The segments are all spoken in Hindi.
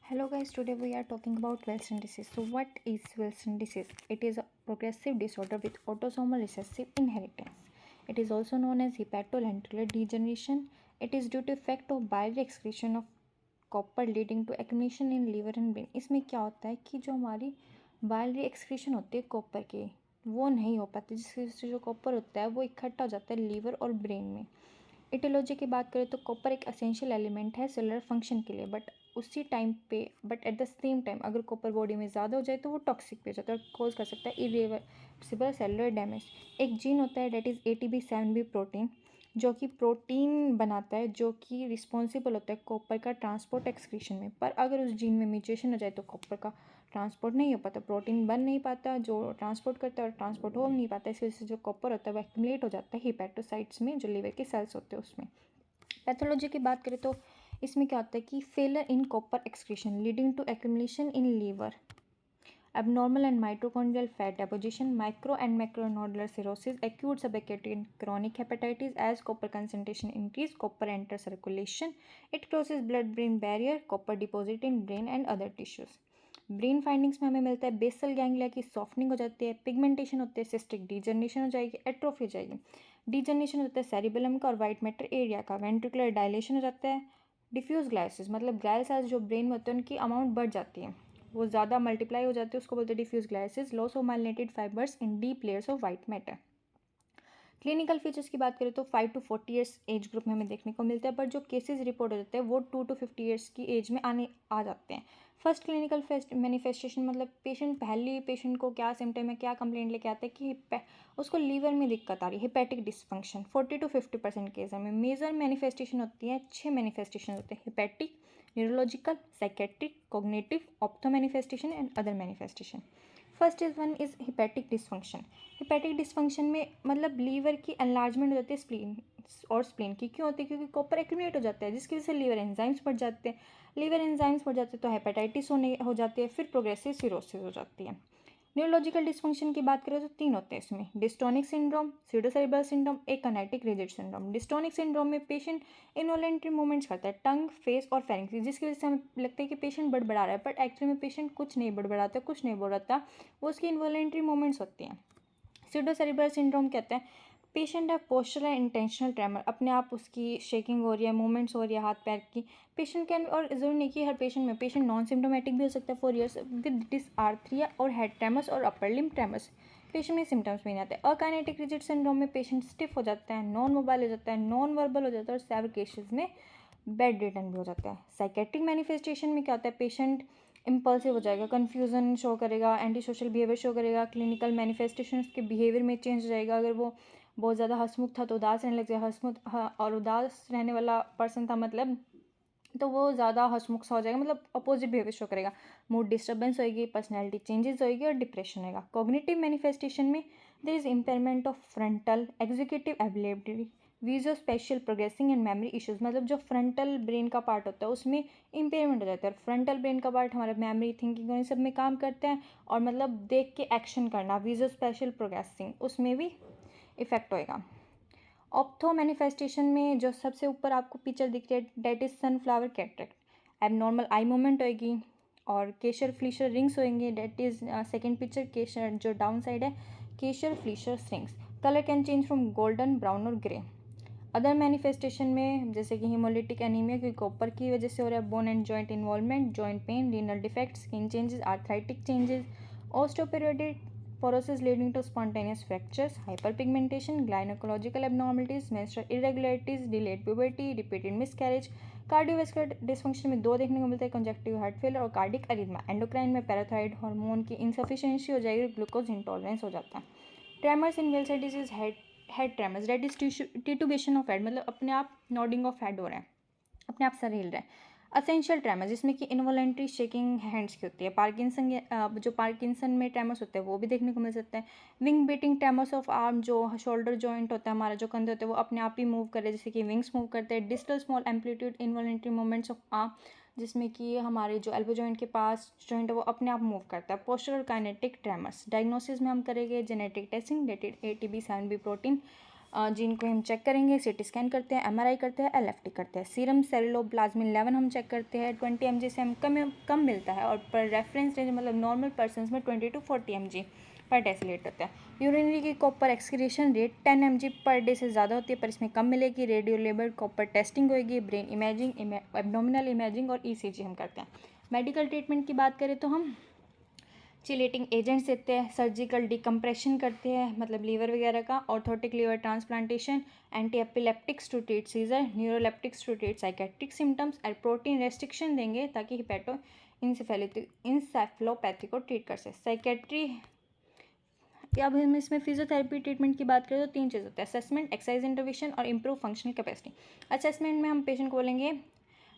Hello guys, today we are talking about Wilson disease. So what is Wilson disease? It is a progressive disorder with autosomal recessive inheritance. It is also known as hepatocellular degeneration. It is due to effect of biliary excretion of copper leading to accumulation in liver and brain. इसमें क्या होता है कि जो हमारी biliary excretion होती है कॉपर की वो नहीं हो पाती, जिसकी वजह से जो कॉपर होता है वो इकट्ठा हो जाता है लीवर और ब्रेन में। इटियोलॉजी की बात करें तो कॉपर एक असेंशियल एलिमेंट है सेलुलर फंक्शन के लिए, but at the same time अगर कॉपर बॉडी में ज़्यादा हो जाए तो वो टॉक्सिक भी हो जाता है और कॉज कर सकता है इरिवर्सिबल सेलुलर डैमेज। एक जीन होता है डेट इज़ ATP7B प्रोटीन, जो कि प्रोटीन बनाता है, जो कि रिस्पॉन्सिबल होता है कॉपर का ट्रांसपोर्ट एक्सक्रीशन में। पर अगर उस जीन में म्यूटेशन हो जाए तो कॉपर का ट्रांसपोर्ट नहीं हो पाता, प्रोटीन बन नहीं पाता जो ट्रांसपोर्ट करता है और ट्रांसपोर्ट हो नहीं पाता। इस वजह से जो कॉपर होता है वो एक्यूमुलेट हो जाता है हिपैटोसाइट्स में, जो लीवर के सेल्स होते हैं उसमें। पैथोलॉजी की बात करें तो इसमें क्या होता है कि failure in copper excretion leading to accumulation in liver, abnormal and mitochondrial fat deposition, micro and macronodular cirrhosis, acute subacute and chronic hepatitis. As copper concentration increase, copper enters circulation, it crosses blood-brain barrier, copper deposit in brain and other tissues. Brain findings में हमें मिलता है बेसल गैंग्लिया की सॉफ्टनिंग हो जाती है, पिगमेंटेशन होती है, सिस्टिक डिजनरेशन हो जाएगी, एट्रोफी हो जाएगी, डिजनरेशन होता है सेरिबेलम का और वाइट मैटर एरिया का, वेंट्रिकुलर डायलेशन हो जाता है, डिफ्यूज ग्लाइसिस मतलब ग्लाइल सेल्स जो ब्रेन में होते हैं उनकी अमाउंट बढ़ जाती है, वो ज़्यादा मल्टीप्लाई हो जाती है, उसको बोलते हैं diffuse gliosis, loss of myelinated fibres in deep layers of white matter. Clinical features की बात करें तो 5 to 40 ईयर्स एज ग्रुप में हमें देखने को मिलता है, पर जो केसेस रिपोर्ट हो जाते हैं वो 2 to 50 ईयर्स की एज में आ जाते हैं। फर्स्ट क्लिनिकल मैनिफेस्टेशन मतलब पेशेंट को क्या सिम्टम है, क्या कंप्लेंट लेके आता है कि उसको लीवर में दिक्कत आ रही है, हिपैटिक डिसफंक्शन। 40 to 50% केस में मेजर मैनिफेस्टेशन होती है, 6 मैनिफेस्टेशन होते हैं, hepatic, neurological, psychiatric, cognitive, ophtho manifestation and other manifestation. First one is hepatic dysfunction. Hepatic dysfunction में मतलब लीवर की एनलार्जमेंट हो जाती है स्प्लीन की। क्यों होती है? क्योंकि कॉपर एक्यूमुलेट हो जाता है, जिसकी वजह से लीवर एंजाइम्स बढ़ जाते हैं। लीवर एंजाइम्स बढ़ जाते हैं तो हेपेटाइटिस हो जाती है, फिर प्रोग्रेसिव सिरोसिस हो जाती है। न्यूरोलॉजिकल डिस्फंक्शन की बात करें तो 3 होते हैं इसमें, dystonic syndrome, pseudocerebral syndrome, akinetic rigid syndrome. Dystonic syndrome में पेशेंट इनवॉलेंट्री मूवमेंट्स करता है टंग, फेस और फेरिंक्स, जिसकी वजह से हमें लगता है कि पेशेंट बड़बड़ा रहा है, बट एक्चुअली में पेशेंट कुछ नहीं बड़बड़ाता, कुछ नहीं बोल रहा था, वो उसकी इनवॉलेंट्री मूवमेंट्स होती हैं। स्यूडोसेरेब्रल सिंड्रोम कहते हैं पेशेंट है पोस्चरल इंटेंशनल ट्रेमर, अपने आप उसकी शेकिंग हो रही है, मूवमेंट्स हो रही है हाथ पैर की। पेशेंट कैन, और जरूरी नहीं कि हर पेशेंट में, पेशेंट नॉन सिम्टोमेटिक भी हो सकता है 4 ईयर्स विद डिसआर्थरिया और हेड ट्रेमर्स और अपर लिम्ब ट्रेमर्स, पेशेंट में सिम्टम्स भी नहीं आते। अकाइनेटिक रिजिड सिंड्रोम में पेशेंट स्टिफ हो जाता है, नॉन मोबाइल हो जाता है, नॉन वर्बल हो जाता है और सेवर केसेस में बेड रिटर्न भी हो जाता है। साइकेट्रिक मैनिफेस्टेशन में क्या होता है, पेशेंट इम्पल्सिव हो जाएगा, कन्फ्यूज़न शो करेगा, एंटी सोशल बिहेवियर शो करेगा, क्लिनिकल मैनिफेस्टेशन के बिहेवियर में चेंज हो जाएगा। अगर वो बहुत ज़्यादा हंसमुख था तो उदास रहने लग जाएगा, और उदास रहने वाला पर्सन था मतलब तो वो ज़्यादा हंसमुख सा हो जाएगा, मतलब अपोजिट बिहेवियर शो करेगा। मूड डिस्टर्बेंस होएगी, पर्सनैलिटी चेंजेस होएगी और डिप्रेशन होएगा। कॉग्निटिव मैनिफेस्टेशन में there is impairment of frontal executive ability, visual special progressing and memory issues, मतलब जो फ्रंटल ब्रेन का पार्ट होता है उसमें इम्पेयरमेंट हो जाता है। फ्रंटल ब्रेन का पार्ट हमारा मेमोरी, थिंकिंग और इन सब में काम करते हैं, और मतलब देख के एक्शन करना, विजुअल स्पेशल प्रोग्रेसिंग, उसमें भी इफेक्ट होएगा। ऑप्थो मैनिफेस्टेशन में जो सबसे ऊपर आपको पिक्चर दिख रही है that is sunflower cataract, abnormal eye movement होएगी और केशर फ्लीशर रिंग्स होएंगे। That is second picture, Kayser जो डाउन साइड है, Kayser Fleischer rings. Colour can change from golden, brown और ग्रे। अदर मैनिफेस्टेशन में जैसे कि हीमोलिटिक एनीमिया, क्योंकि कॉपर की वजह से हो रहा है, bone and joint involvement, joint pain, renal defect, skin changes, arthritic changes, osteoporotic porosis leading to spontaneous fractures, hyperpigmentation, gynecological abnormalities, menstrual irregularities, delayed puberty, repeated miscarriage। Cardiovascular dysfunction में 2 देखने को मिलता है, कंजक्टिव हार्ट फेलियर और कार्डिक अरिथमा। एंडोक्राइन में पैराथाइड हार्मोन की इनसफिशिएंसी हो जाएगी, ग्लूकोज इंटॉलरेंस हो जाता है। Tremors in Wilson disease, head tremors, that is titubation of head, मतलब अपने आप नॉडिंग ऑफ हेड हो रहा है, अपने आप सर हिल रहा है। असेंशियल ट्रेमर जिसमें कि इनवॉलेंट्री शेकिंग हैंड्स की होती है। जो पार्किंसन में ट्रेमर्स होते हैं वो भी देखने को मिल सकते हैं। Wing beating tremors of arm, जो शोल्डर जॉइंट होता है हमारा, जो कंधे होते हैं वो अपने आप ही मूव कर रहे हैं, जैसे कि विंग्स मूव करते हैं। Distal small amplitude involuntary movements of arm, जिसमें कि हमारे जो एल्बो जॉइंट के पास जॉइंट है वो अपने आप मूव करता है। पोस्चरल काइनेटिक ट्रेमर्स, डायग्नोसिस में हम करेंगे genetic testing, dated ATP7B protein, जिनको हम चेक करेंगे, सीटी स्कैन करते हैं, एमआरआई करते हैं, एलएफटी करते हैं। सीरम सेरोप्लाज्मिन लेवल हम चेक करते हैं, 20 mg से हम कम मिलता है, और पर रेफरेंस रेंज मतलब नॉर्मल पर्सन में 20 to 40 mg पर डेसीलीटर होता है। यूरिनरी की copper excretion rate 10 mg per day से ज़्यादा होती है, पर इसमें कम मिलेगी। रेडियो लेबल कॉपर टेस्टिंग होगी, ब्रेन इमेजिंग, एब्डोमिनल इमेजिंग और ईसीजी हम करते हैं। मेडिकल ट्रीटमेंट की बात करें तो हम चिलेटिंग एजेंट्स देते हैं, सर्जिकल डिकम्प्रेशन करते हैं मतलब लीवर वगैरह का, orthotic liver transplantation, anti epileptics to treat seizure, neuroleptics to treat psychiatric symptoms, और प्रोटीन रेस्ट्रिक्शन देंगे ताकि हिपेटो इंसेफेलोपैथी को ट्रीट कर सके। साइकेट्री, अब हम इसमें फिजियोथेरेपी ट्रीटमेंट की बात करें तो 3 चीज़ होता है, असेसमेंट, एक्सरसाइज इंटरवेंशन और इंप्रूव फंक्शनल कैपेसिटी। असेसमेंट में हम पेशेंट को बोलेंगे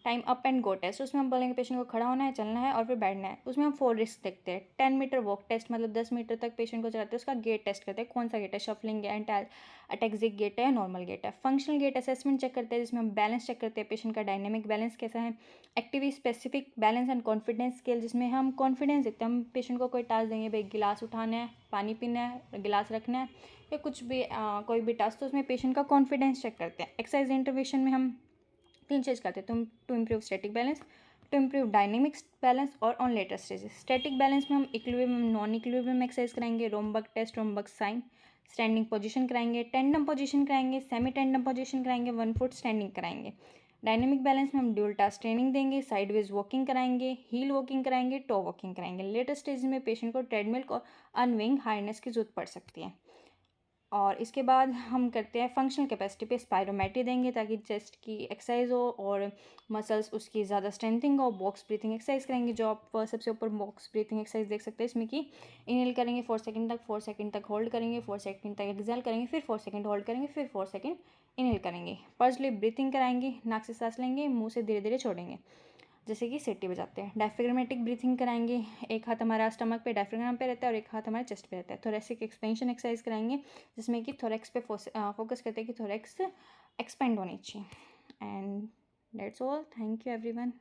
time up and go test, उसमें हम बोलेंगे पेशेंट को खड़ा होना है, चलना है और फिर बैठना है। उसमें हम 4 रिस्क देखते हैं। 10 मीटर वॉक टेस्ट मतलब 10 मीटर तक पेशेंट को चलाते हैं, उसका गेट टेस्ट करते हैं, कौन सा गेट है, शफलिंग है, अटैक्सिक गेट है या नॉर्मल गेट है। फंक्शनल गेट असेसमेंट चेक करते हैं, जिसमें हम बैलेंस चेक करते हैं, पेशेंट का डायनेमिक बैलेंस कैसा है। Active specific balance and confidence scale, जिसमें हम कॉन्फिडेंस देखते हैं, हम पेशेंट को कोई टास्क देंगे, भाई गिलास उठाना है, पानी पीना है, गिलास रखना है या कुछ भी कोई भी टास्क, तो उसमें पेशेंट का कॉन्फिडेंस चेक करते हैं। एक्सरसाइज इंटरवेंशन में हम 3 चीज़ करते हैं, to improve static balance, to improve dynamic balance और on later stages. Static balance में हम इक्विलिब्रियम, नॉन इक्विलिब्रियम एक्सरसाइज कराएंगे, Romberg test, Romberg sign, standing position कराएंगे, टेंडम पोजीशन कराएंगे, सेमी टेंडम पोजीशन कराएंगे, 1 फुट स्टैंडिंग कराएंगे। डायनेमिक बैलेंस में हम ड्यूल टास्क ट्रेनिंग देंगे, साइडवेज वॉकिंग कराएंगे, हील वॉकिंग कराएंगे, टो वॉकिंग कराएंगे। लेटर स्टेज में पेशेंट को ट्रेडमिल और अनविंग हार्नेस की जरूरत पड़ सकती है। और इसके बाद हम करते हैं फंक्शनल कैपेसिटी पे स्पायरोमेट्री देंगे ताकि चेस्ट की एक्सरसाइज हो और मसल्स उसकी ज़्यादा स्ट्रेंथिंग हो। बॉक्स ब्रीथिंग एक्सरसाइज करेंगे, जो आप सबसे ऊपर बॉक्स ब्रीथिंग एक्सरसाइज देख सकते हैं, इसमें कि इनहेल करेंगे 4 सेकंड तक, 4 सेकंड तक होल्ड करेंगे, 4 सेकंड तक एक्सहेल करेंगे, फिर 4 सेकंड होल्ड करेंगे, फिर 4 सेकंड इनहेल करेंगे। पर्सली ब्रीथिंग कराएंगे, नाक से सांस लेंगे, मुँह से धीरे धीरे छोड़ेंगे, जैसे कि सीटी बजाते हैं। डायफ्राग्मेटिक ब्रीथिंग कराएंगे, एक हाथ हमारा स्टमक पे डायफ्राग्राम पे रहता है और एक हाथ हमारे चेस्ट पे रहता है। थोरेसिक एक्सपेंशन एक्सरसाइज कराएंगे, जिसमें कि थोरेक्स पे फोकस करते हैं कि थोरेक्स एक्सपेंड होनी चाहिए। And that's all, thank you everyone.